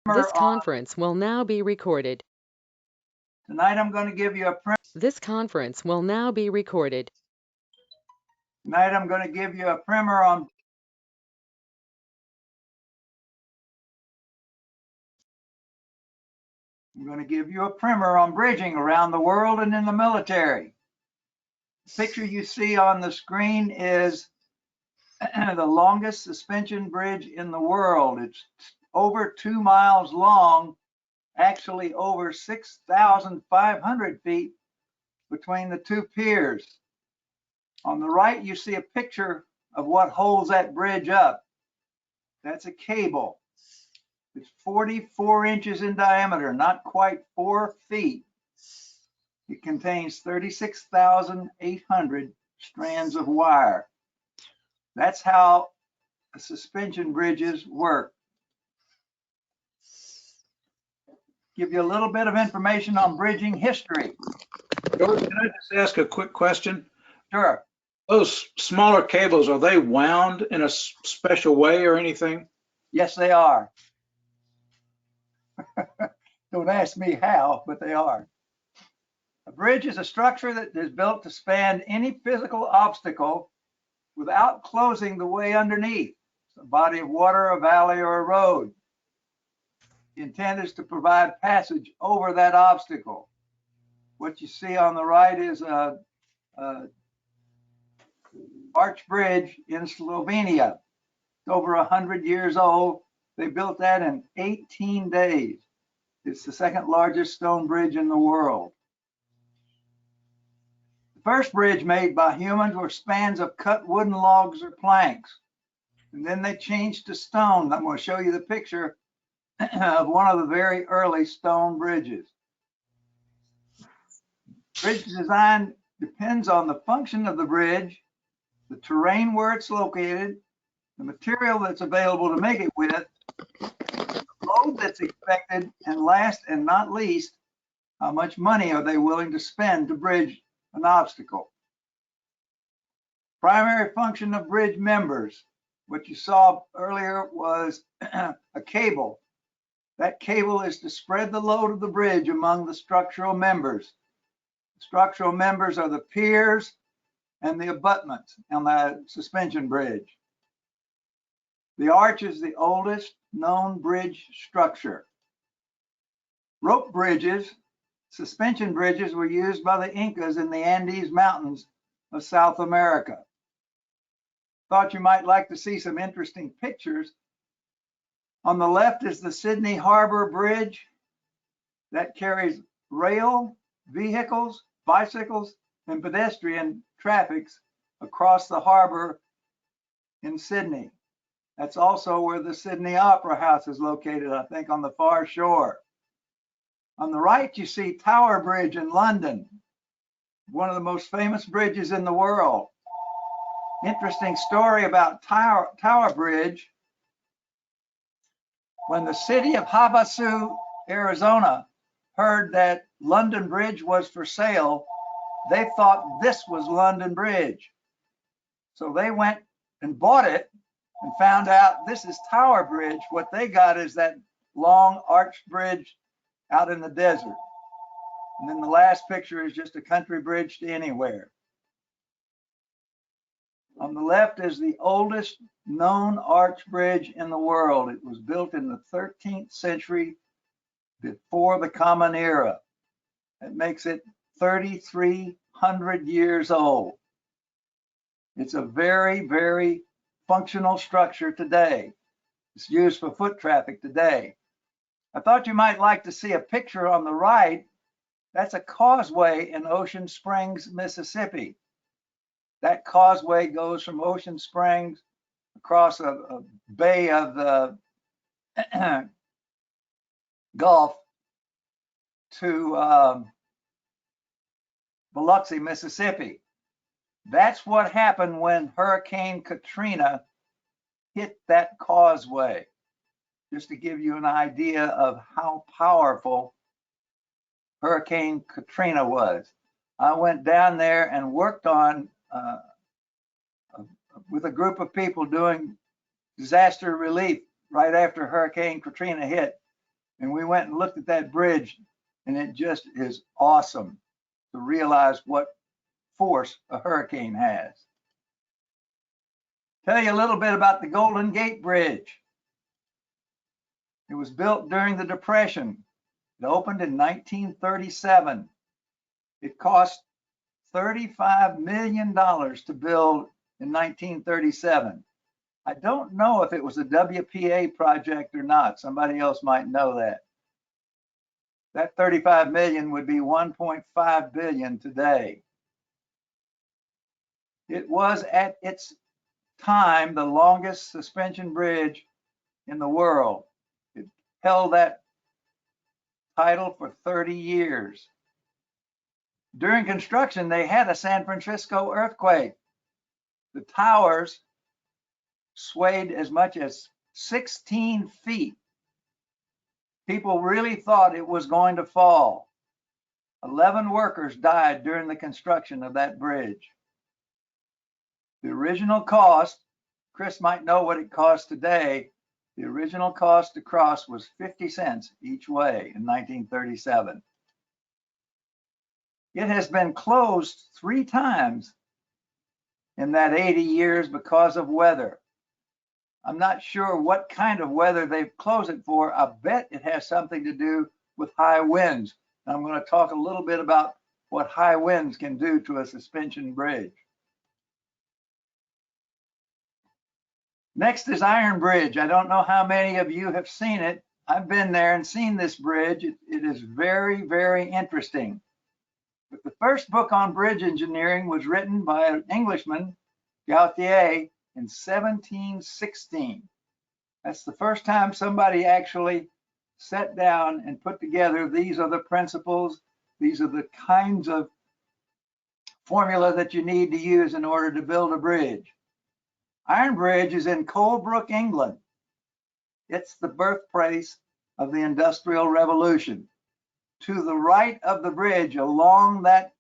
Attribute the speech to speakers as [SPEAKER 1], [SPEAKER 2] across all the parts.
[SPEAKER 1] This conference will now be recorded.
[SPEAKER 2] Tonight I'm going to give you a primer.
[SPEAKER 1] This conference will now be recorded.
[SPEAKER 2] Tonight I'm going to give you a primer on bridging around the world and in the military. The picture you see on the screen is the longest suspension bridge in the world. It's over 2 miles long, actually over 6,500 feet between the two piers. On the right, you see a picture of what holds that bridge up. That's a cable. It's 44 inches in diameter, not quite 4 feet. It contains 36,800 strands of wire. That's how suspension bridges work. Give you a little bit of information on bridging history.
[SPEAKER 3] George, can I just ask a quick question?
[SPEAKER 2] Sure.
[SPEAKER 3] Those smaller cables, are they wound in a special way or anything?
[SPEAKER 2] Yes, they are. Don't ask me how, but they are. A bridge is a structure that is built to span any physical obstacle without closing the way underneath, a body of water, a valley, or a road. The intent is to provide passage over that obstacle. What you see on the right is a arch bridge in Slovenia. It's over 100 years old. They built that in 18 days. It's the second largest stone bridge in the world. The first bridge made by humans were spans of cut wooden logs or planks. And then they changed to stone. I'm going to show you the picture of one of the very early stone bridges. Bridge design depends on the function of the bridge, the terrain where it's located, the material that's available to make it with, the load that's expected, and last and not least, how much money are they willing to spend to bridge an obstacle. Primary function of bridge members. What you saw earlier was a cable. That cable is to spread the load of the bridge among the structural members. The structural members are the piers and the abutments on the suspension bridge. The arch is the oldest known bridge structure. Rope bridges, suspension bridges, were used by the Incas in the Andes Mountains of South America. Thought you might like to see some interesting pictures. On the left is the Sydney Harbor Bridge that carries rail, vehicles, bicycles, and pedestrian traffics across the harbor in Sydney. That's also where the Sydney Opera House is located, I think, on the far shore. On the right, you see Tower Bridge in London, one of the most famous bridges in the world. Interesting story about Tower Bridge. When the city of Havasu, Arizona, heard that London Bridge was for sale, they thought this was London Bridge. So they went and bought it and found out this is Tower Bridge. What they got is that long arched bridge out in the desert. And then the last picture is just a country bridge to anywhere. On the left is the oldest known arch bridge in the world. It was built in the 13th century before the Common Era. It makes it 3,300 years old. It's a very, very functional structure today. It's used for foot traffic today. I thought you might like to see a picture on the right. That's a causeway in Ocean Springs, Mississippi. That causeway goes from Ocean Springs across a bay of the Gulf to Biloxi, Mississippi. That's what happened when Hurricane Katrina hit that causeway, just to give you an idea of how powerful Hurricane Katrina was. I went down there and worked on with a group of people doing disaster relief right after Hurricane Katrina hit. And we went and looked at that bridge, and it just is awesome to realize what force a hurricane has. Tell you a little bit about the Golden Gate Bridge. It was built during the Depression. It opened in 1937. It cost $35 million to build in 1937. I don't know if it was a WPA project or not. Somebody else might know that. That 35 million would be 1.5 billion today. It was at its time the longest suspension bridge in the world. It held that title for 30 years. During construction, they had a San Francisco earthquake. The towers swayed as much as 16 feet. People really thought it was going to fall. 11 workers died during the construction of that bridge. The original cost, Chris might know what it costs today, the original cost to cross was 50 cents each way in 1937. It has been closed 3 times in that 80 years because of weather. I'm not sure what kind of weather they've closed it for. I bet it has something to do with high winds. And I'm going to talk a little bit about what high winds can do to a suspension bridge. Next is Iron Bridge. I don't know how many of you have seen it. I've been there and seen this bridge. It is very, very interesting. But the first book on bridge engineering was written by an Englishman, Gautier, in 1716. That's the first time somebody actually sat down and put together, these are the principles, these are the kinds of formula that you need to use in order to build a bridge. Iron Bridge is in Colebrook, England. It's the birthplace of the Industrial Revolution. To the right of the bridge, along that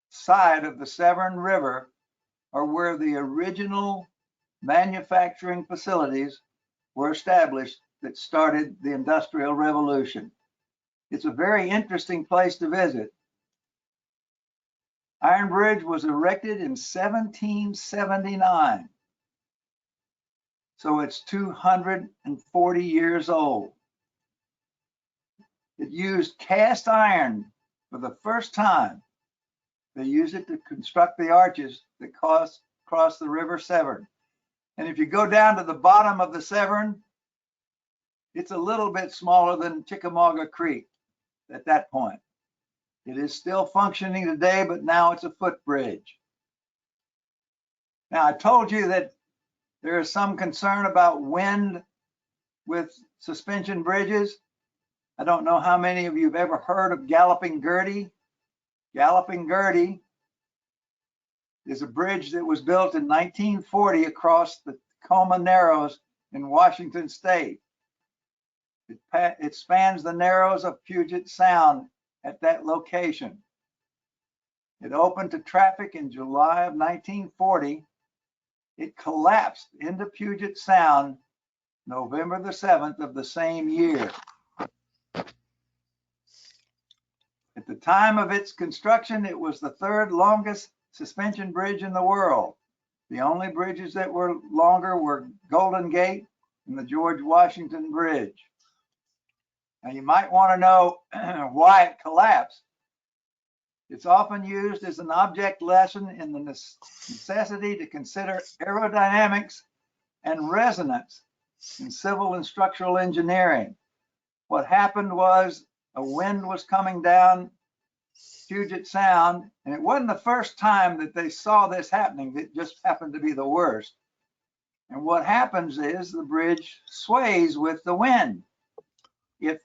[SPEAKER 2] side of the Severn River, are where the original manufacturing facilities were established that started the Industrial Revolution. It's a very interesting place to visit. Iron Bridge was erected in 1779, so it's 240 years old. It used cast iron for the first time. They used it to construct the arches that cross the River Severn. And if you go down to the bottom of the Severn, it's a little bit smaller than Chickamauga Creek at that point. It is still functioning today, but now it's a footbridge. Now, I told you that there is some concern about wind with suspension bridges. I don't know how many of you have ever heard of Galloping Gertie. Galloping Gertie is a bridge that was built in 1940 across the Tacoma Narrows in Washington State. It spans the narrows of Puget Sound at that location. It opened to traffic in July of 1940. It collapsed into Puget Sound November the 7th of the same year. At the time of its construction, it was the 3rd longest suspension bridge in the world. The only bridges that were longer were Golden Gate and the George Washington Bridge. Now, you might want to know why it collapsed. It's often used as an object lesson in the necessity to consider aerodynamics and resonance in civil and structural engineering. What happened was a wind was coming down Puget Sound, and it wasn't the first time that they saw this happening. It just happened to be the worst. And what happens is the bridge sways with the wind. If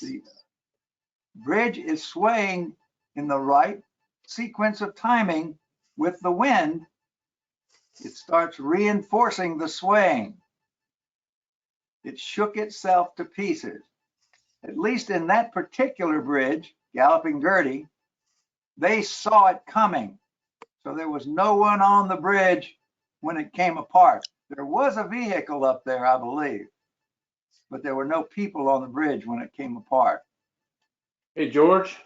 [SPEAKER 2] the bridge is swaying in the right sequence of timing with the wind, it starts reinforcing the swaying. It shook itself to pieces. At least in that particular bridge, Galloping Gertie, they saw it coming. So there was no one on the bridge when it came apart. There was a vehicle up there, I believe. but there were no people on the bridge when it came apart.
[SPEAKER 3] Hey, George,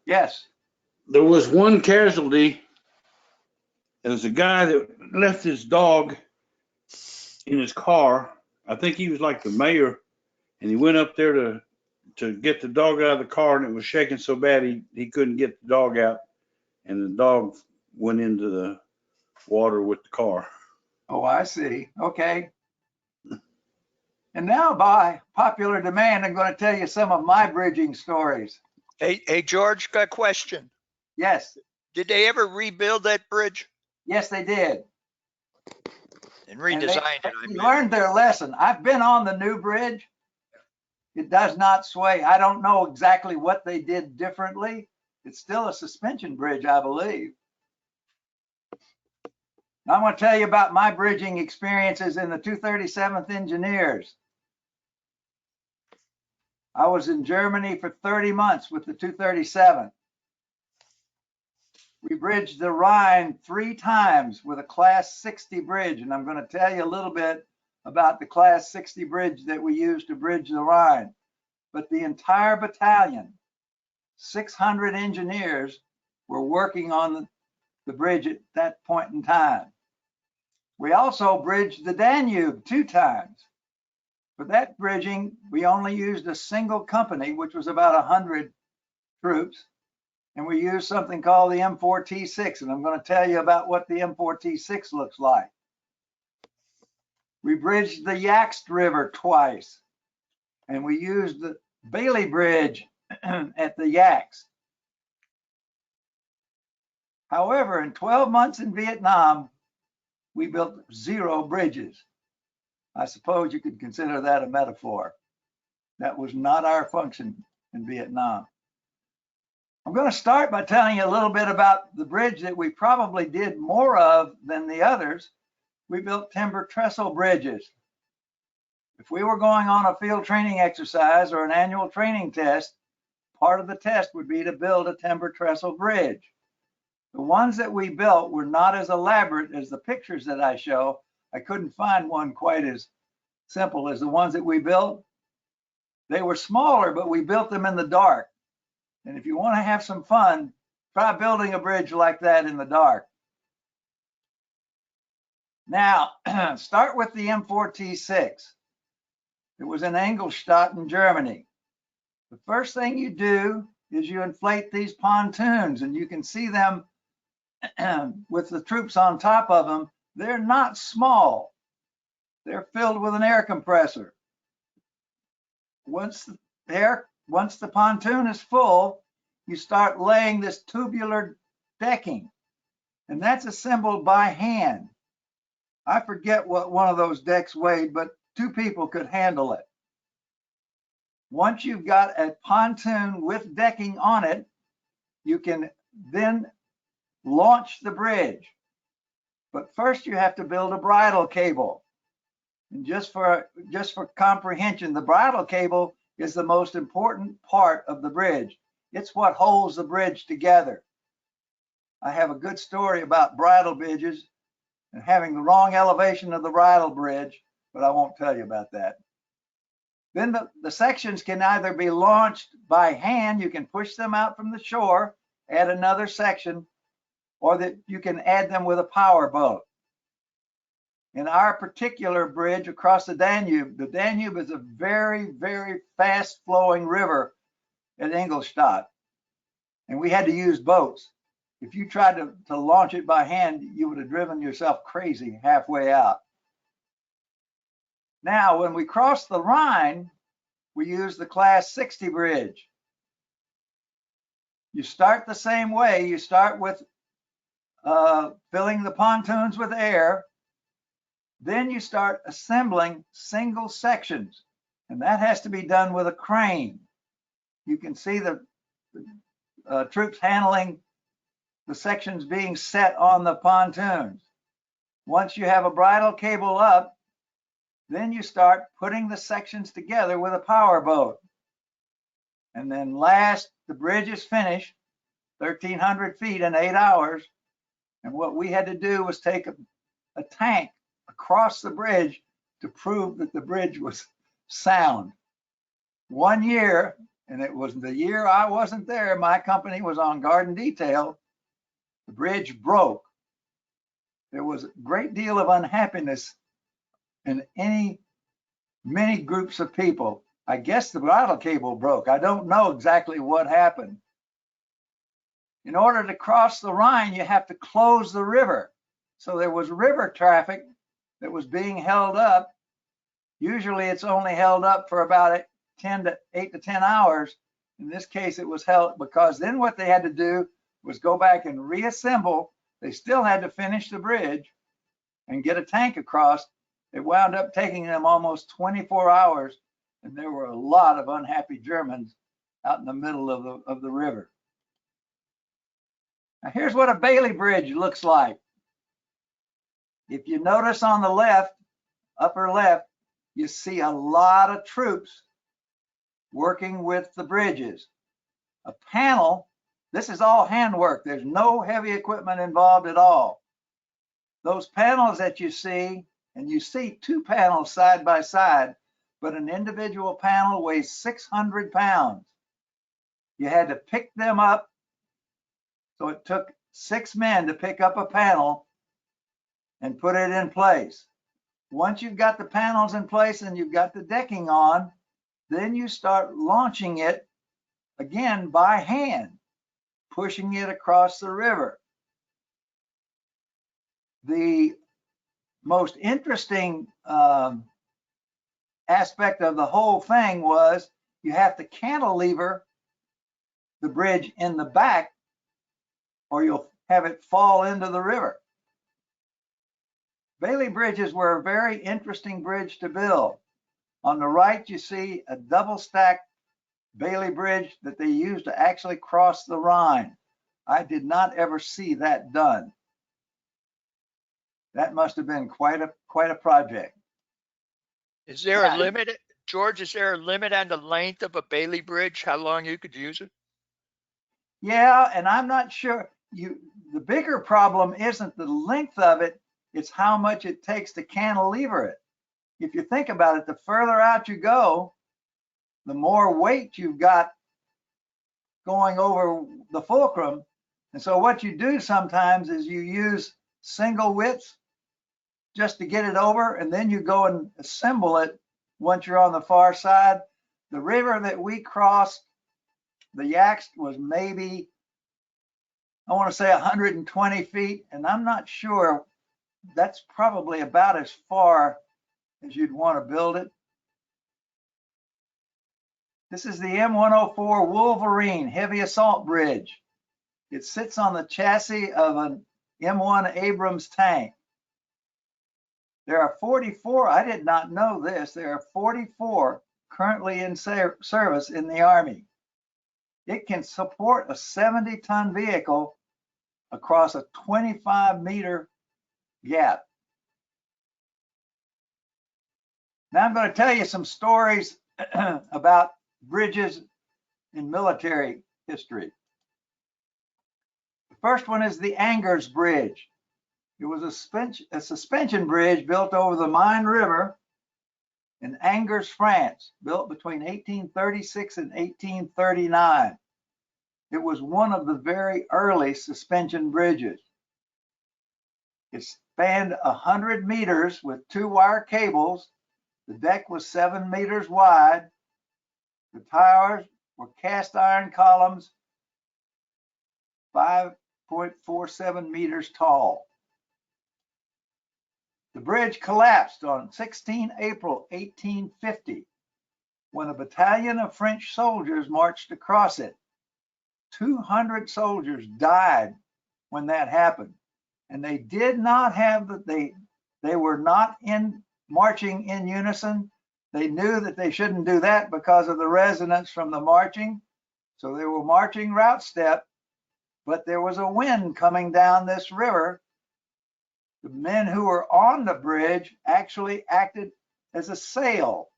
[SPEAKER 2] Yes.
[SPEAKER 3] there was one casualty. There was a guy that left his dog in his car. I think he was like the mayor, and he went up there to get the dog out of the car, and it was shaking so bad he couldn't get the dog out, and the dog went into the water with the car.
[SPEAKER 2] Oh, I see. Okay. And now, by popular demand, I'm going to tell you some of my bridging stories.
[SPEAKER 4] Hey, George, got a question.
[SPEAKER 2] Yes.
[SPEAKER 4] Did they ever rebuild that bridge
[SPEAKER 2] Yes, they did.
[SPEAKER 4] and
[SPEAKER 2] And
[SPEAKER 4] redesign it?
[SPEAKER 2] they learned their lesson. I've been on the new bridge. It does not sway. I don't know exactly what they did differently. It's still a suspension bridge, I believe. Now, I want to tell you about my bridging experiences in the 237th Engineers. I was in Germany for 30 months with the 237th. We bridged the Rhine 3 times with a Class 60 bridge, and I'm going to tell you a little bit about the Class 60 bridge that we used to bridge the Rhine. But the entire battalion, 600 engineers, were working on the bridge at that point in time. We also bridged the Danube 2 times. For that bridging, we only used a single company, which was about 100 troops, and we used something called the M4T6, and I'm going to tell you about what the M4T6 looks like. We bridged the Jagst River twice, and we used the Bailey Bridge at the Jagst. However, in 12 months in Vietnam, we built 0 bridges. I suppose you could consider that a metaphor. That was not our function in Vietnam. I'm going to start by telling you a little bit about the bridge that we probably did more of than the others. We built timber trestle bridges. If we were going on a field training exercise or an annual training test, part of the test would be to build a timber trestle bridge. The ones that we built were not as elaborate as the pictures that I show. I couldn't find one quite as simple as the ones that we built. They were smaller, but we built them in the dark. And if you want to have some fun, try building a bridge like that in the dark. Now, start with the M4T6. It was in Ingolstadt in Germany. The first thing you do is you inflate these pontoons, and you can see them with the troops on top of them. They're not small. They're filled with an air compressor. Once the pontoon is full, you start laying this tubular decking, and that's assembled by hand. I forget what one of those decks weighed, but 2 people could handle it. Once you've got a pontoon with decking on it, you can then launch the bridge. But first you have to build a bridle cable. And just for comprehension, the bridle cable is the most important part of the bridge. It's what holds the bridge together. I have a good story about bridle bridges and having the wrong elevation of the bridle bridge, but I won't tell you about that. Then the sections can either be launched by hand, you can push them out from the shore, add another section, or that you can add them with a power boat. In our particular bridge across the Danube is a very, very fast flowing river at Ingolstadt, and we had to use boats. If you tried to launch it by hand, you would have driven yourself crazy halfway out. Now, when we cross the Rhine, we use the Class 60 bridge. You start the same way. You start with filling the pontoons with air. Then you start assembling single sections, and that has to be done with a crane. You can see the troops handling the sections being set on the pontoons. Once you have a bridle cable up, then you start putting the sections together with a power boat. And then last, the bridge is finished, 1,300 feet in 8 hours. And what we had to do was take a tank across the bridge to prove that the bridge was sound. 1 year, and it was the year I wasn't there, my company was on guard and detail, the bridge broke. There was a great deal of unhappiness in many groups of people. I guess the bridle cable broke. I don't know exactly what happened. In order to cross the Rhine, you have to close the river. So there was river traffic that was being held up. Usually it's only held up for about 8 to 10 hours. In this case, it was held because then what they had to do was go back and reassemble. They still had to finish the bridge and get a tank across. It wound up taking them almost 24 hours, and there were a lot of unhappy Germans out in the middle of the river. Now here's what a Bailey Bridge looks like. If you notice on the left, upper left, you see a lot of troops working with the bridges. A panel, this is all handwork. There's no heavy equipment involved at all. Those panels that you see, and you see two panels side by side, but an individual panel weighs 600 pounds. You had to pick them up. So it took 6 men to pick up a panel and put it in place. Once you've got the panels in place and you've got the decking on, then you start launching it again by hand, pushing it across the river. The most interesting aspect of the whole thing was you have to cantilever the bridge in the back or you'll have it fall into the river. Bailey bridges were a very interesting bridge to build. On the right, you see a double stacked Bailey bridge that they used to actually cross the Rhine. I did not ever see that done. That must have been quite a project.
[SPEAKER 4] Is there a limit, George, is there a limit on the length of a Bailey Bridge, how long you could use it?
[SPEAKER 2] Yeah, and I'm not sure. The bigger problem isn't the length of it, it's how much it takes to cantilever it. If you think about it, the further out you go, the more weight you've got going over the fulcrum. And so what you do sometimes is you use single widths just to get it over, and then you go and assemble it once you're on the far side. The river that we crossed, the Jagst, was maybe, I want to say 120 feet, and I'm not sure. That's probably about as far as you'd want to build it. This is the M104 Wolverine heavy assault bridge. It sits on the chassis of an M1 Abrams tank. There are 44, I did not know this, there are 44 currently in service in the Army. It can support a 70-ton vehicle across a 25-meter gap. Now I'm going to tell you some stories about bridges in military history. The first one is the Angers Bridge. It was a suspension bridge built over the Main River in Angers, France, built between 1836 and 1839. It was one of the very early suspension bridges. It spanned 100 meters with 2 wire cables. The deck was 7 meters wide. The towers were cast iron columns, 5.47 meters tall. The bridge collapsed on 16 April 1850 when a battalion of French soldiers marched across it. 200 soldiers died when that happened, and they did not have they were not marching in unison. They knew that they shouldn't do that because of the resonance from the marching, so they were marching route step, but there was a wind coming down this river. The men who were on the bridge actually acted as a sail.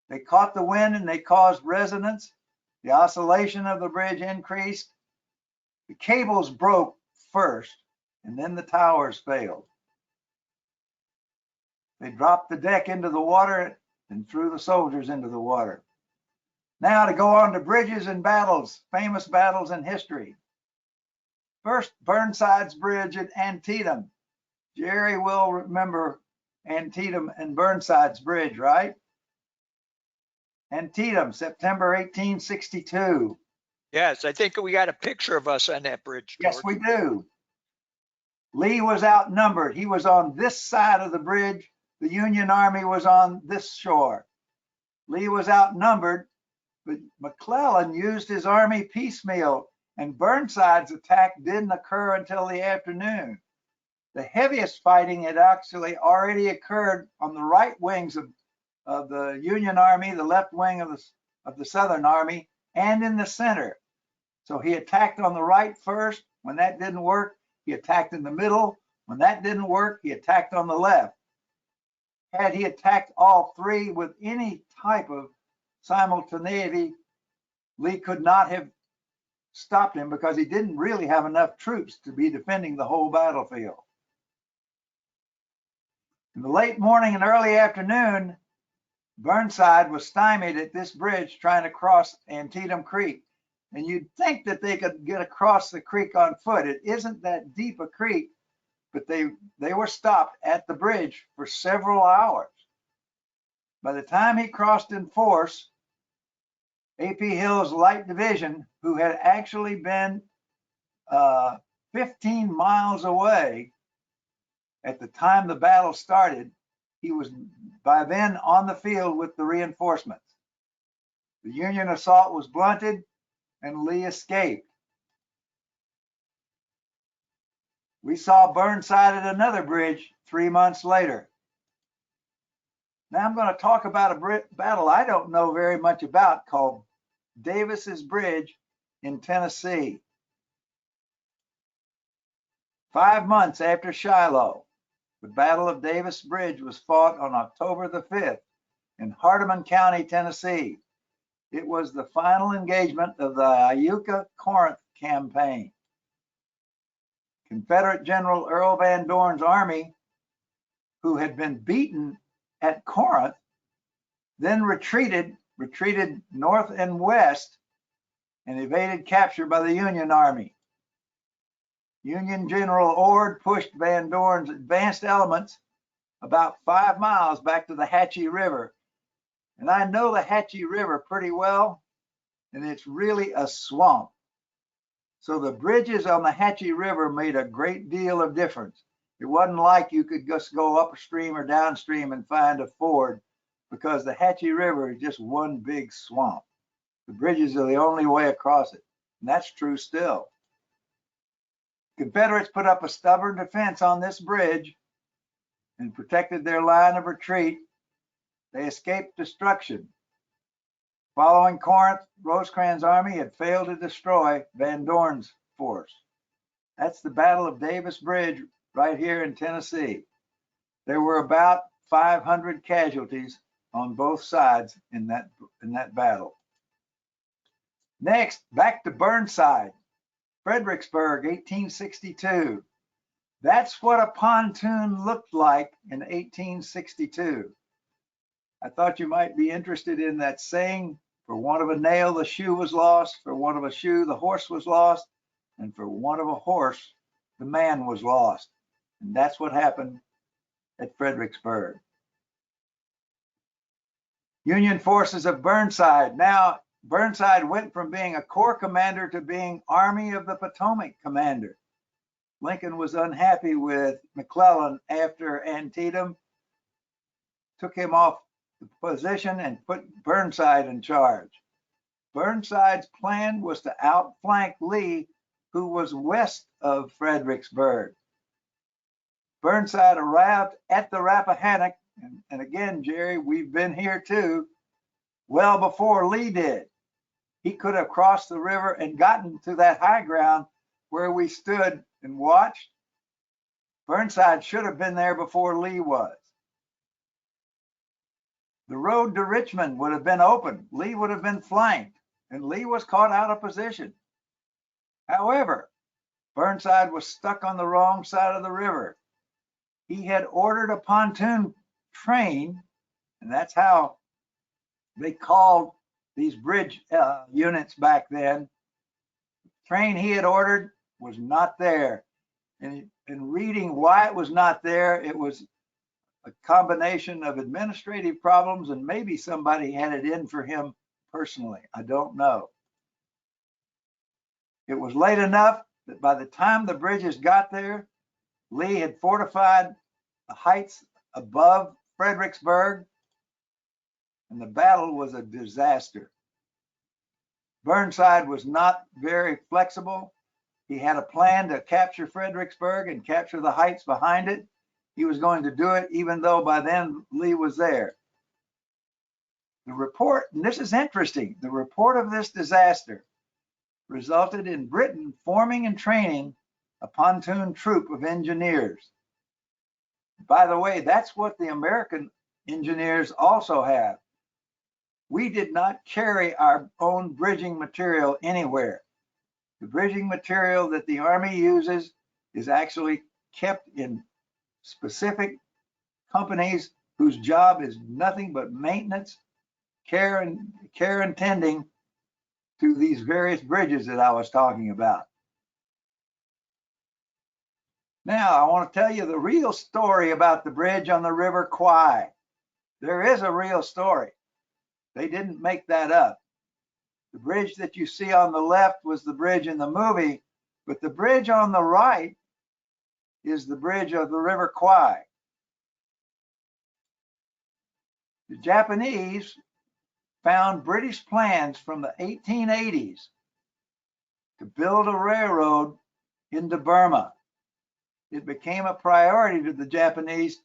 [SPEAKER 2] They caught the wind and they caused resonance. The oscillation of the bridge increased. The cables broke first, and then the towers failed. They dropped the deck into the water and threw the soldiers into the water. Now to go on to bridges and battles, famous battles in history. First, Burnside's Bridge at Antietam. Jerry will remember Antietam and Burnside's Bridge, right? Antietam, September 1862.
[SPEAKER 4] Yes, I think we got a picture of us on that bridge, George.
[SPEAKER 2] Yes, we do. Lee was outnumbered. He was on this side of the bridge. The Union Army was on this shore. Lee was outnumbered, but McClellan used his army piecemeal, and Burnside's attack didn't occur until the afternoon. The heaviest fighting had actually already occurred on the right wings of the Union Army, the left wing of the Southern Army, and in the center. So he attacked on the right first. When that didn't work, he attacked in the middle. When that didn't work, he attacked on the left. Had he attacked all three with any type of simultaneity, Lee could not have stopped him because he didn't really have enough troops to be defending the whole battlefield. In the late morning and early afternoon, Burnside was stymied at this bridge trying to cross Antietam Creek. And you'd think that they could get across the creek on foot. It isn't that deep a creek, but they were stopped at the bridge for several hours. By the time he crossed in force, A.P. Hill's Light Division, who had actually been 15 miles away at the time the battle started, he was by then on the field with the reinforcements. The Union assault was blunted and Lee escaped. We saw Burnside at another bridge 3 months later. Now I'm going to talk about a battle I don't know very much about called Davis's Bridge in Tennessee. 5 months after Shiloh, the Battle of Davis Bridge was fought on October the 5th in Hardeman County, Tennessee. It was the final engagement of the Iuka-Corinth campaign. Confederate General Earl Van Dorn's army, who had been beaten at Corinth, then retreated north and west and evaded capture by the Union Army. Union General Ord pushed Van Dorn's advanced elements about 5 miles back to the Hatchie River. And I know the Hatchie River pretty well, and it's really a swamp. So the bridges on the Hatchie River made a great deal of difference. It wasn't like you could just go upstream or downstream and find a ford, because the Hatchie River is just one big swamp. The bridges are the only way across it, and that's true still. Confederates put up a stubborn defense on this bridge and protected their line of retreat. They escaped destruction. Following Corinth, Rosecrans' army had failed to destroy Van Dorn's force. That's the Battle of Davis Bridge right here in Tennessee. There were about 500 casualties on both sides in that battle. Next, back to Burnside, Fredericksburg, 1862. That's what a pontoon looked like in 1862. I thought you might be interested in that saying, for want of a nail, the shoe was lost, for want of a shoe, the horse was lost, and for want of a horse, the man was lost. And that's what happened at Fredericksburg. Union forces of Burnside. Now, Burnside went from being a corps commander to being Army of the Potomac commander. Lincoln was unhappy with McClellan after Antietam, took him off the position and put Burnside in charge. Burnside's plan was to outflank Lee, who was west of Fredericksburg. Burnside arrived at the Rappahannock, and again, Jerry, we've been here too, well before Lee did. He could have crossed the river and gotten to that high ground where we stood and watched. Burnside should have been there before Lee was. The road to Richmond would have been open. Lee would have been flanked, and Lee was caught out of position. However, Burnside was stuck on the wrong side of the river. He had ordered a pontoon train, and that's how they called these bridge units back then. Train he had ordered was not there. And in reading why it was not there, it was a combination of administrative problems and maybe somebody had it in for him personally. I don't know. It was late enough that by the time the bridges got there, Lee had fortified the heights above Fredericksburg, and the battle was a disaster. Burnside was not very flexible. He had a plan to capture Fredericksburg and capture the heights behind it. He was going to do it even though by then Lee was there. The report, and this is interesting, the report of this disaster resulted in Britain forming and training a pontoon troop of engineers. By the way, that's what the American engineers also have. We did not carry our own bridging material anywhere. The bridging material that the Army uses is actually kept in specific companies whose job is nothing but maintenance, care and tending to these various bridges that I was talking about. Now, I want to tell you the real story about the bridge on the River Kwai. There is a real story. They didn't make that up. The bridge that you see on the left was the bridge in the movie, but the bridge on the right is the bridge of the River Kwai. The Japanese found British plans from the 1880s to build a railroad into Burma. It became a priority to the Japanese.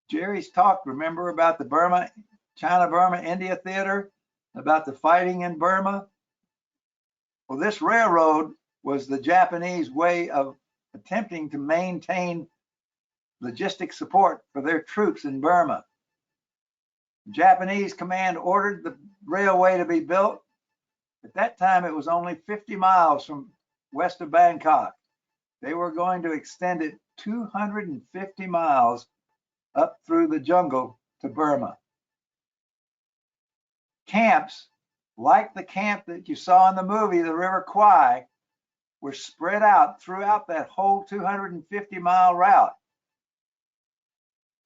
[SPEAKER 2] Jerry's talked, remember, about the Burma, China-Burma, India theater, about the fighting in Burma. Well, this railroad was the Japanese way of attempting to maintain logistic support for their troops in Burma. The Japanese command ordered the railway to be built. At that time, it was only 50 miles from west of Bangkok. They were going to extend it 250 miles up through the jungle to Burma. Camps, like the camp that you saw in the movie, the River Kwai, were spread out throughout that whole 250-mile route,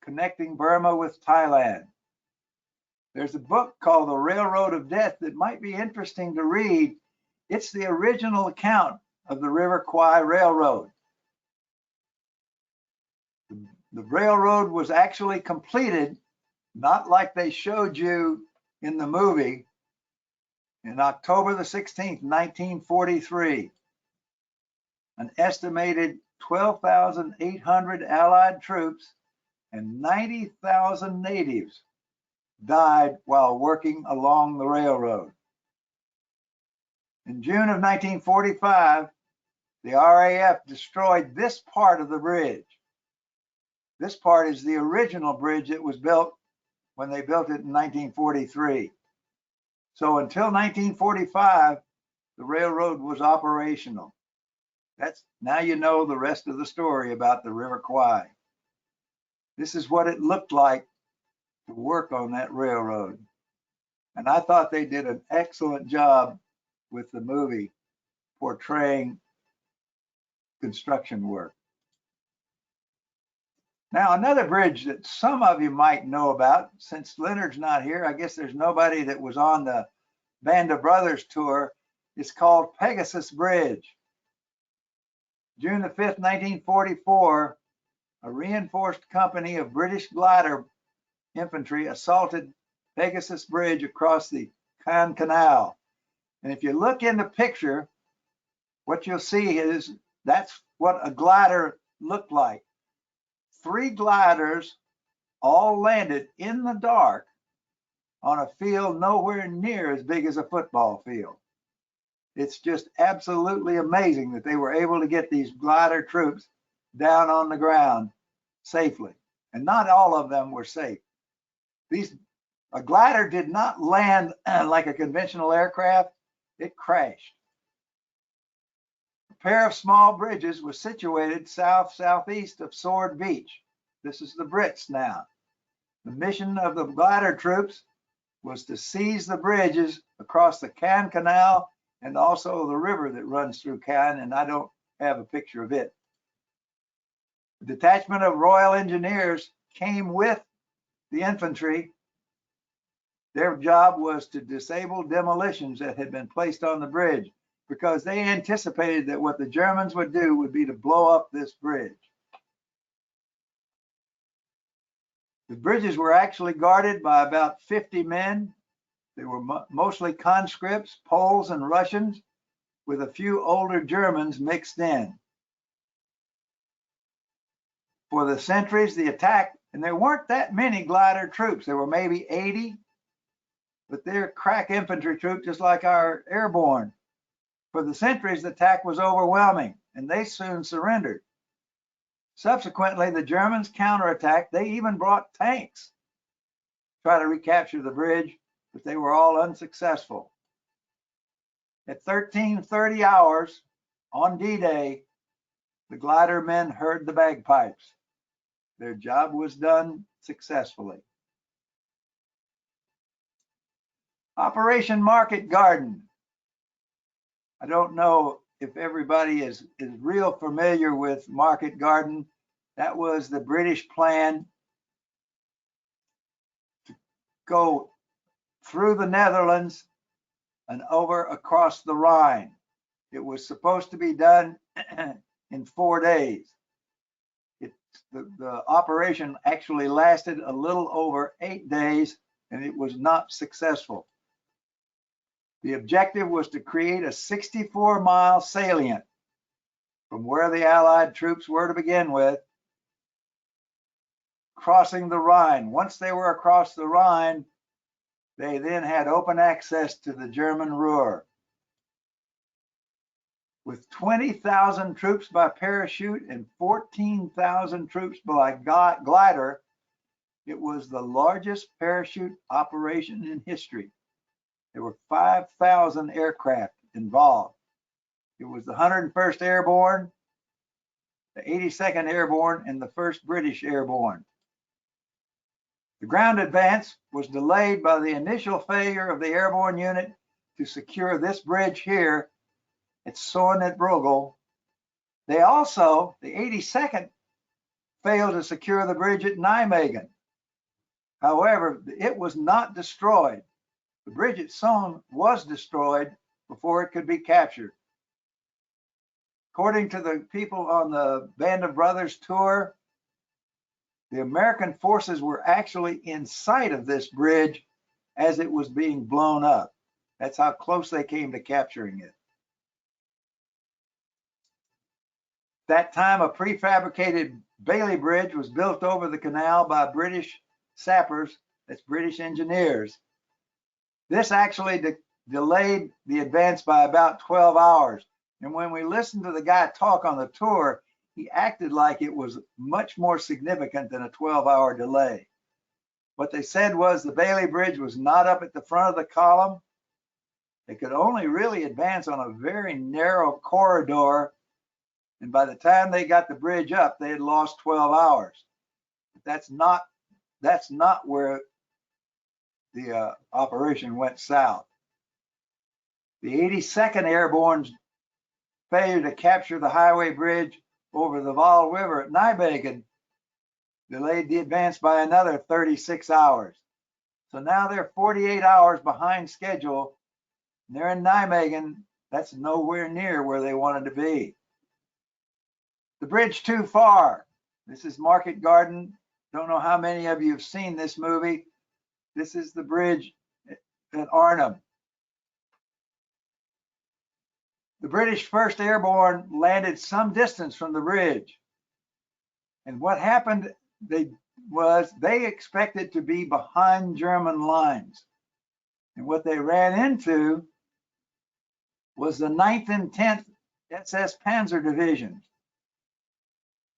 [SPEAKER 2] connecting Burma with Thailand. There's a book called The Railroad of Death that might be interesting to read. It's the original account of the River Kwai Railroad. The railroad was actually completed, not like they showed you in the movie, in October the 16th, 1943. An estimated 12,800 Allied troops and 90,000 natives died while working along the railroad. In June of 1945, the RAF destroyed this part of the bridge. This part is the original bridge that was built when they built it in 1943. So until 1945, the railroad was operational. Now you know the rest of the story about the River Kwai. This is what it looked like to work on that railroad. And I thought they did an excellent job with the movie portraying construction work. Now, another bridge that some of you might know about, since Leonard's not here, I guess there's nobody that was on the Band of Brothers tour, is called Pegasus Bridge. June the 5th, 1944, a reinforced company of British glider infantry assaulted Pegasus Bridge across the Caen Canal. And if you look in the picture, what you'll see is that's what a glider looked like. 3 gliders all landed in the dark on a field nowhere near as big as a football field. It's just absolutely amazing that they were able to get these glider troops down on the ground safely. And not all of them were safe. A glider did not land like a conventional aircraft. It crashed. A pair of small bridges was situated southeast of Sword Beach. This is the Brits now. The mission of the glider troops was to seize the bridges across the Caen Canal and also the river that runs through Caen, and I don't have a picture of it. The detachment of Royal Engineers came with the infantry. Their job was to disable demolitions that had been placed on the bridge because they anticipated that what the Germans would do would be to blow up this bridge. The bridges were actually guarded by about 50 men. They were mostly conscripts, Poles and Russians, with a few older Germans mixed in. For the sentries, the attack, and there weren't that many glider troops. There were maybe 80, but they're crack infantry troops just like our airborne. For the sentries, the attack was overwhelming, and they soon surrendered. Subsequently, the Germans counterattacked. They even brought tanks to try to recapture the bridge, but they were all unsuccessful. At 13:30 hours on D-Day, the glider men heard the bagpipes. Their job was done successfully. Operation Market Garden. I don't know if everybody is real familiar with Market Garden. That was the British plan to go through the Netherlands and over across the Rhine. It was supposed to be done in 4 days. The operation actually lasted a little over 8 days, and it was not successful. The objective was to create a 64-mile salient from where the Allied troops were to begin with, crossing the Rhine. Once they were across the Rhine, they then had open access to the German Ruhr. With 20,000 troops by parachute and 14,000 troops by glider, it was the largest parachute operation in history. There were 5,000 aircraft involved. It was the 101st Airborne, the 82nd Airborne, and the 1st British Airborne. The ground advance was delayed by the initial failure of the airborne unit to secure this bridge here at Zorn-et-Brugel. They also, the 82nd, failed to secure the bridge at Nijmegen. However, it was not destroyed. The bridge at Zorn was destroyed before it could be captured. According to the people on the Band of Brothers tour, the American forces were actually in sight of this bridge as it was being blown up. That's how close they came to capturing it. That time, a prefabricated Bailey Bridge was built over the canal by British sappers, that's British engineers. This actually delayed the advance by about 12 hours. And when we listened to the guy talk on the tour, he acted like it was much more significant than a 12-hour delay. What they said was the Bailey Bridge was not up at the front of the column. They could only really advance on a very narrow corridor. And by the time they got the bridge up, they had lost 12 hours. But that's not where the operation went south. The 82nd Airborne's failure to capture the highway bridge over the Waal River at Nijmegen delayed the advance by another 36 hours. So now they're 48 hours behind schedule. And they're in Nijmegen. That's nowhere near where they wanted to be. The bridge too far. This is Market Garden. Don't know how many of you have seen this movie. This is the bridge at Arnhem. The British 1st Airborne landed some distance from the bridge. And what happened, they expected to be behind German lines. And what they ran into was the 9th and 10th SS Panzer Divisions.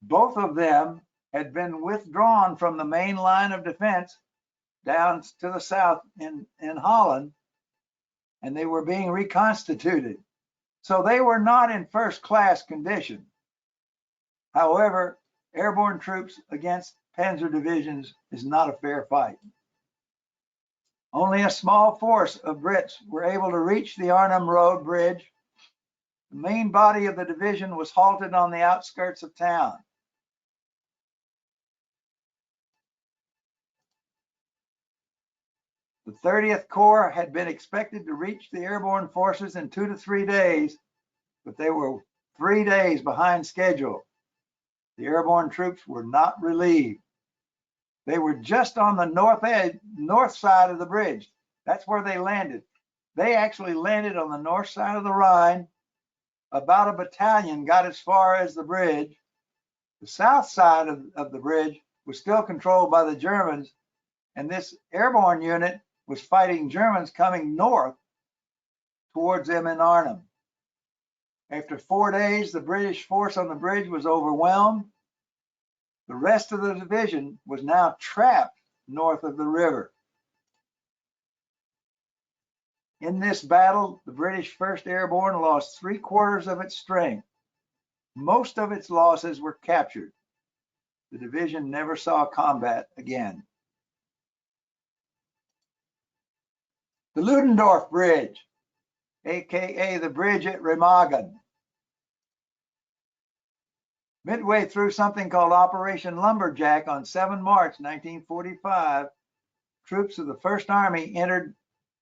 [SPEAKER 2] Both of them had been withdrawn from the main line of defense down to the south in Holland, and they were being reconstituted. So they were not in first-class condition. However, airborne troops against panzer divisions is not a fair fight. Only a small force of Brits were able to reach the Arnhem Road Bridge. The main body of the division was halted on the outskirts of town. The 30th Corps had been expected to reach the airborne forces in 2 to 3 days, but they were 3 days behind schedule. The airborne troops were not relieved. They were just on the north side of the bridge. That's where they landed. They actually landed on the north side of the Rhine. About a battalion got as far as the bridge. The south side of the bridge was still controlled by the Germans, and this airborne unit was fighting Germans coming north towards them in Arnhem. After 4 days, the British force on the bridge was overwhelmed. The rest of the division was now trapped north of the river. In this battle, the British 1st Airborne lost 3/4 of its strength. Most of its losses were captured. The division never saw combat again. The Ludendorff Bridge, aka the bridge at Remagen. Midway through something called Operation Lumberjack on 7 March 1945, troops of the First Army entered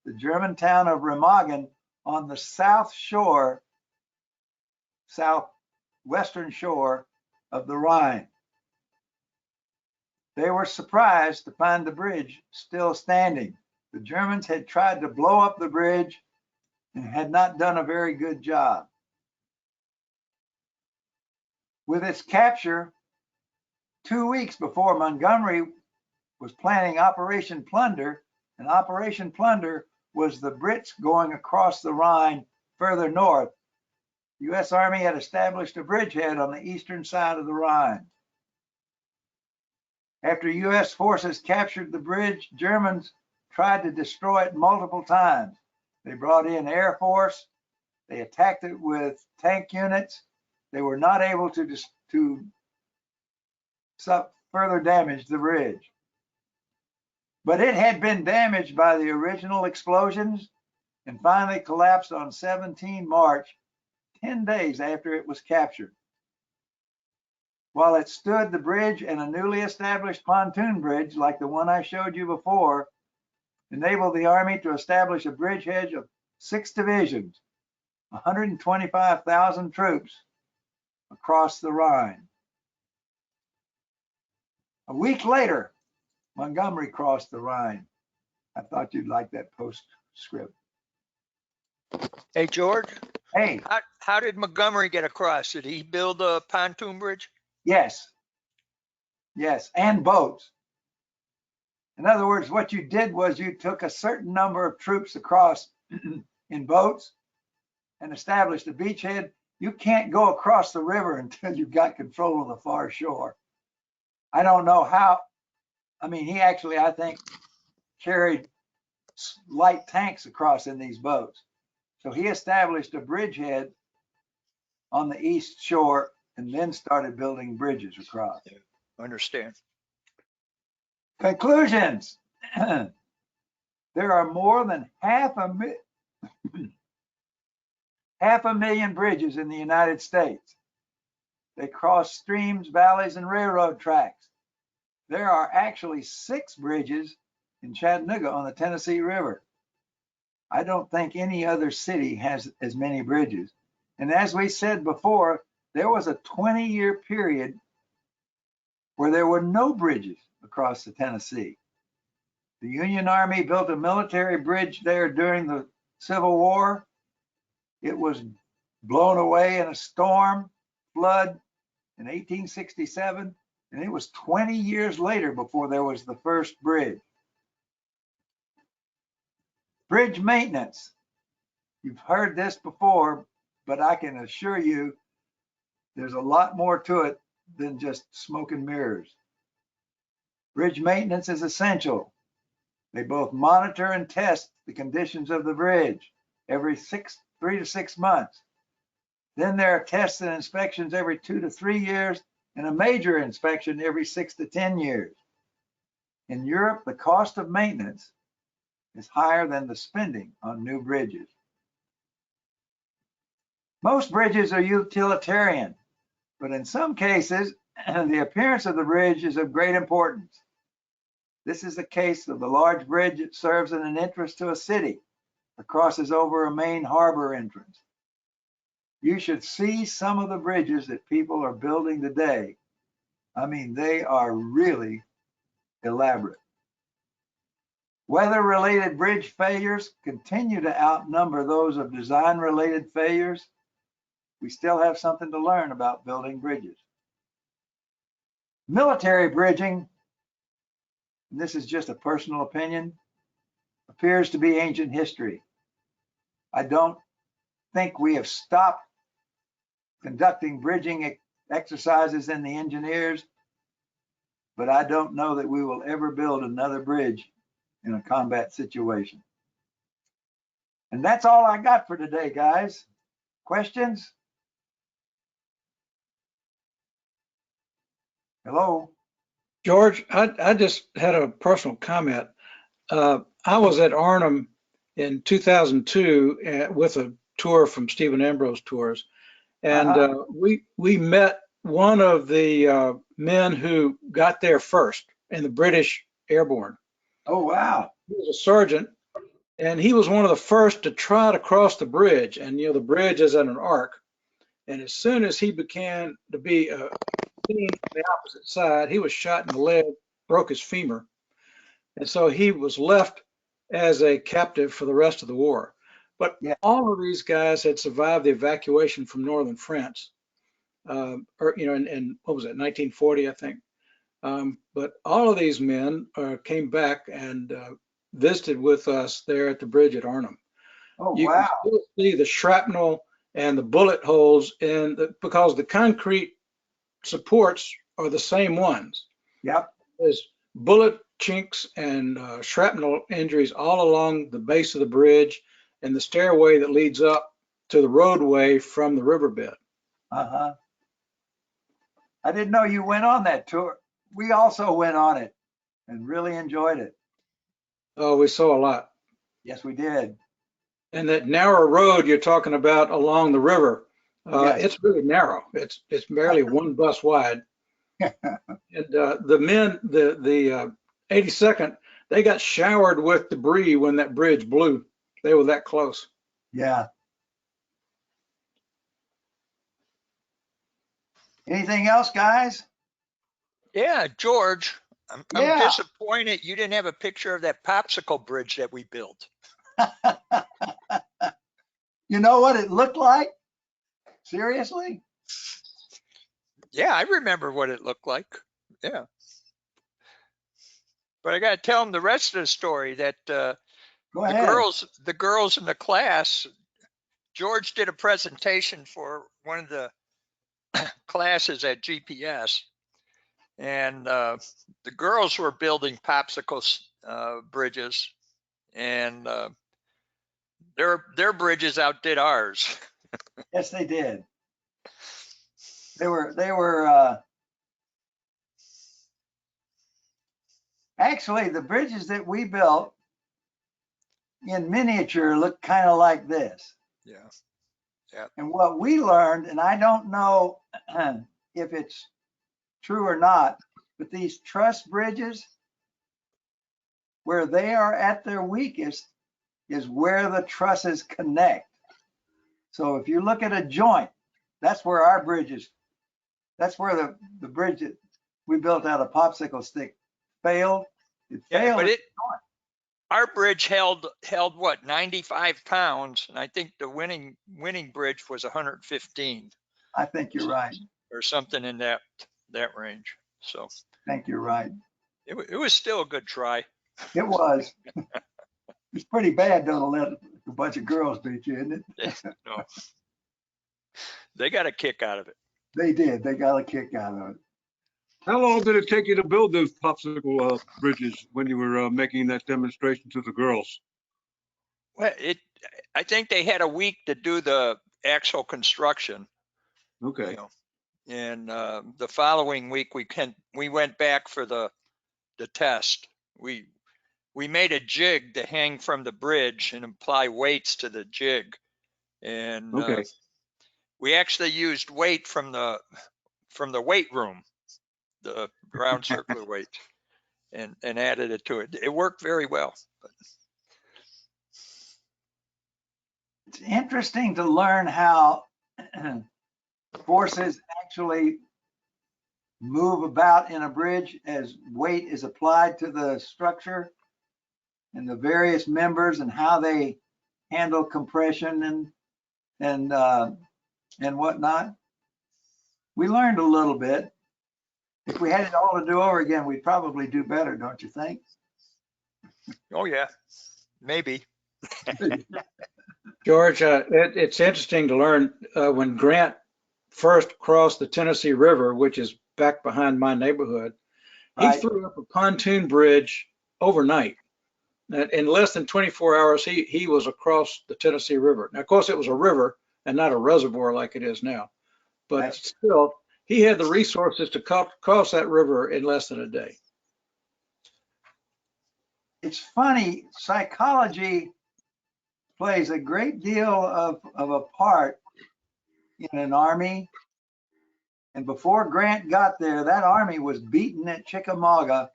[SPEAKER 2] the German town of Remagen on the southwestern shore of the Rhine. They were surprised to find the bridge still standing. The Germans had tried to blow up the bridge and had not done a very good job. With its capture, 2 weeks before Montgomery was planning Operation Plunder, and Operation Plunder was the Brits going across the Rhine further north. The U.S. Army had established a bridgehead on the eastern side of the Rhine. After U.S. forces captured the bridge, Germans tried to destroy it multiple times. They brought in Air Force. They attacked it with tank units. They were not able to further damage the bridge. But it had been damaged by the original explosions and finally collapsed on 17 March, 10 days after it was captured. While it stood, the bridge and a newly established pontoon bridge, like the one I showed you before, enabled the Army to establish a bridgehead of 6 divisions, 125,000 troops across the Rhine. A week later, Montgomery crossed the Rhine. I thought you'd like that postscript.
[SPEAKER 4] Hey, George,
[SPEAKER 2] Hey,
[SPEAKER 4] how did Montgomery get across? Did he build a pontoon bridge?
[SPEAKER 2] yes, and boats. In other words, what you did was you took a certain number of troops across in boats and established a beachhead. You can't go across the river until you've got control of the far shore. I don't know how. I mean, he actually, I think, carried light tanks across in these boats. So he established a bridgehead on the east shore and then started building bridges across.
[SPEAKER 4] I understand.
[SPEAKER 2] Conclusions. There are more than half a million bridges in the United States. They cross streams, valleys, and railroad tracks. There are actually 6 bridges in Chattanooga on the Tennessee River. I don't think any other city has as many bridges. And as we said before, there was a 20-year period where there were no bridges across the Tennessee. The Union Army built a military bridge there during the Civil War. It was blown away in a storm, flood in 1867, and it was 20 years later before there was the first bridge. Bridge maintenance. You've heard this before, but I can assure you there's a lot more to it than just smoke and mirrors. Bridge maintenance is essential. They both monitor and test the conditions of the bridge every 3 to 6 months. Then there are tests and inspections every 2 to 3 years and a major inspection every 6 to 10 years. In Europe, the cost of maintenance is higher than the spending on new bridges. Most bridges are utilitarian, but in some cases, the appearance of the bridge is of great importance. This is the case of the large bridge that serves as an entrance to a city or crosses over a main harbor entrance. You should see some of the bridges that people are building today. I mean, they are really elaborate. Weather-related bridge failures continue to outnumber those of design-related failures. We still have something to learn about building bridges. Military bridging, and this is just a personal opinion, appears to be ancient history. I don't think we have stopped conducting bridging exercises in the engineers, but I don't know that we will ever build another bridge in a combat situation. And that's all I got for today, guys. Questions? Hello?
[SPEAKER 5] George, I just had a personal comment. I was at Arnhem in 2002 with a tour from Stephen Ambrose Tours, and we met one of the men who got there first in the British Airborne.
[SPEAKER 2] Oh, wow.
[SPEAKER 5] He was a sergeant, and he was one of the first to try to cross the bridge. And the bridge is at an arc, and as soon as he began to be seen on the opposite side, he was shot in the leg, broke his femur, and so he was left as a captive for the rest of the war. But
[SPEAKER 2] Yeah.
[SPEAKER 5] all of these guys had survived the evacuation from northern France, in what was it, 1940, I think. But all of these men came back and visited with us there at the bridge at Arnhem.
[SPEAKER 2] Oh,
[SPEAKER 5] You
[SPEAKER 2] wow.
[SPEAKER 5] can still see the shrapnel and the bullet holes because the concrete supports are the same ones.
[SPEAKER 2] Yep.
[SPEAKER 5] There's bullet chinks and shrapnel injuries all along the base of the bridge and the stairway that leads up to the roadway from the riverbed.
[SPEAKER 2] I didn't know you went on that tour. We also went on it and really enjoyed it.
[SPEAKER 5] Oh, we saw a lot.
[SPEAKER 2] Yes, we did.
[SPEAKER 5] And that narrow road you're talking about along the river,
[SPEAKER 2] Yes.
[SPEAKER 5] it's really narrow. It's barely one bus wide. And the men, the 82nd, they got showered with debris when that bridge blew. They were that close.
[SPEAKER 2] Yeah. Anything else, guys?
[SPEAKER 4] Yeah, George, I'm
[SPEAKER 2] Yeah.
[SPEAKER 4] disappointed you didn't have a picture of that popsicle bridge that we built.
[SPEAKER 2] You know what it looked like? Seriously?
[SPEAKER 4] Yeah, I remember what it looked like. Yeah. But I got to tell them the rest of the story that
[SPEAKER 2] Go
[SPEAKER 4] the
[SPEAKER 2] ahead.
[SPEAKER 4] girls in the class, George did a presentation for one of the classes at GPS, and the girls were building popsicle bridges, and their bridges outdid ours.
[SPEAKER 2] Yes, they did. They were actually the bridges that we built in miniature look kind of like this.
[SPEAKER 4] Yeah.
[SPEAKER 2] And what we learned, and I don't know if it's true or not, but these truss bridges, where they are at their weakest is where the trusses connect. So if you look at a joint, that's where our bridges, that's where the bridge that we built out of popsicle stick failed. It failed.
[SPEAKER 4] But our bridge held what, 95 pounds, and I think the winning bridge was 115.
[SPEAKER 2] I think you're right.
[SPEAKER 4] Or something in that range. So
[SPEAKER 2] I think you're right.
[SPEAKER 4] it was still a good try.
[SPEAKER 2] It was. It's pretty bad though to let a bunch of girls beat you, isn't it?
[SPEAKER 4] No. They got a kick out of it.
[SPEAKER 2] They did. They got a kick out of it.
[SPEAKER 6] How long did it take you to build those popsicle bridges when you were making that demonstration to the girls?
[SPEAKER 4] Well, I think they had a week to do the actual construction.
[SPEAKER 6] Okay.
[SPEAKER 4] You know, and the following week we went back for the test. We we made a jig to hang from the bridge and apply weights to the jig. And
[SPEAKER 6] Okay.
[SPEAKER 4] we actually used weight from the weight room, the round circular weight, and added it to it. It worked very well.
[SPEAKER 2] It's interesting to learn how forces actually move about in a bridge as weight is applied to the structure and the various members and how they handle compression and whatnot. We learned a little bit. If we had it all to do over again, we'd probably do better, don't you think?
[SPEAKER 4] Oh yeah, maybe.
[SPEAKER 5] George, it's interesting to learn when Grant first crossed the Tennessee River, which is back behind my neighborhood, he
[SPEAKER 2] Right.
[SPEAKER 5] threw up a pontoon bridge overnight. And in less than 24 hours, he was across the Tennessee River. Now, of course, it was a river and not a reservoir like it is now. But
[SPEAKER 2] Right.
[SPEAKER 5] still, he had the resources to cross that river in less than a day.
[SPEAKER 2] It's funny, psychology plays a great deal of a part in an army. And before Grant got there, that army was beaten at Chickamauga,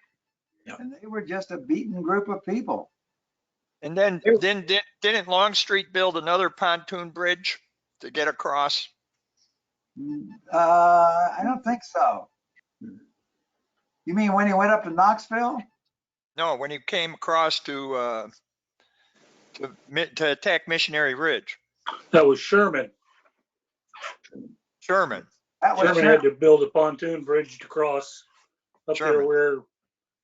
[SPEAKER 5] Yep.
[SPEAKER 2] and they were just a beaten group of people.
[SPEAKER 4] And then didn't Longstreet build another pontoon bridge to get across?
[SPEAKER 2] I don't think so. You mean when he went up to Knoxville?
[SPEAKER 4] No, when he came across to attack Missionary Ridge.
[SPEAKER 7] That was Sherman.
[SPEAKER 4] Sherman.
[SPEAKER 2] That was
[SPEAKER 7] Sherman had to build a pontoon bridge to cross up there
[SPEAKER 4] Sherman.
[SPEAKER 7] where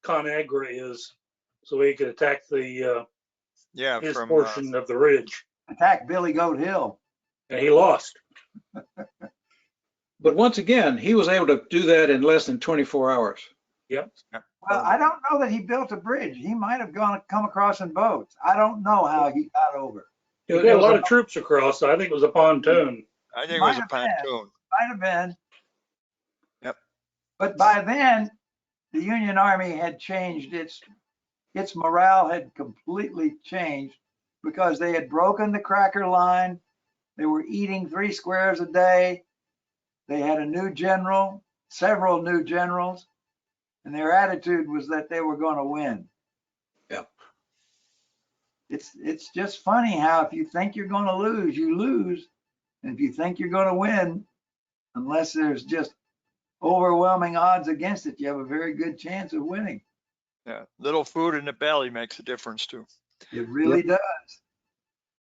[SPEAKER 7] ConAgra is, so he could attack the
[SPEAKER 4] Yeah,
[SPEAKER 7] his
[SPEAKER 4] from
[SPEAKER 7] portion of the ridge.
[SPEAKER 2] attack Billy Goat Hill.
[SPEAKER 7] And he lost.
[SPEAKER 5] But once again, he was able to do that in less than 24 hours.
[SPEAKER 7] Yep.
[SPEAKER 2] Well, I don't know that he built a bridge. He might have come across in boats. I don't know how he got over.
[SPEAKER 7] He got a lot of troops across, so I think it was a pontoon.
[SPEAKER 4] I think it
[SPEAKER 2] Might
[SPEAKER 4] was a
[SPEAKER 2] have been.
[SPEAKER 4] pontoon.
[SPEAKER 2] Might have been.
[SPEAKER 4] Yep.
[SPEAKER 2] But by then, the Union Army had changed its morale had completely changed because they had broken the cracker line. They were eating 3 squares a day. They had a new general, several new generals, and their attitude was that they were going to win.
[SPEAKER 5] Yep.
[SPEAKER 2] It's just funny how if you think you're going to lose, you lose. And if you think you're going to win, unless there's just overwhelming odds against it, you have a very good chance of winning.
[SPEAKER 4] Yeah, little food in the belly makes a difference too.
[SPEAKER 2] It really does.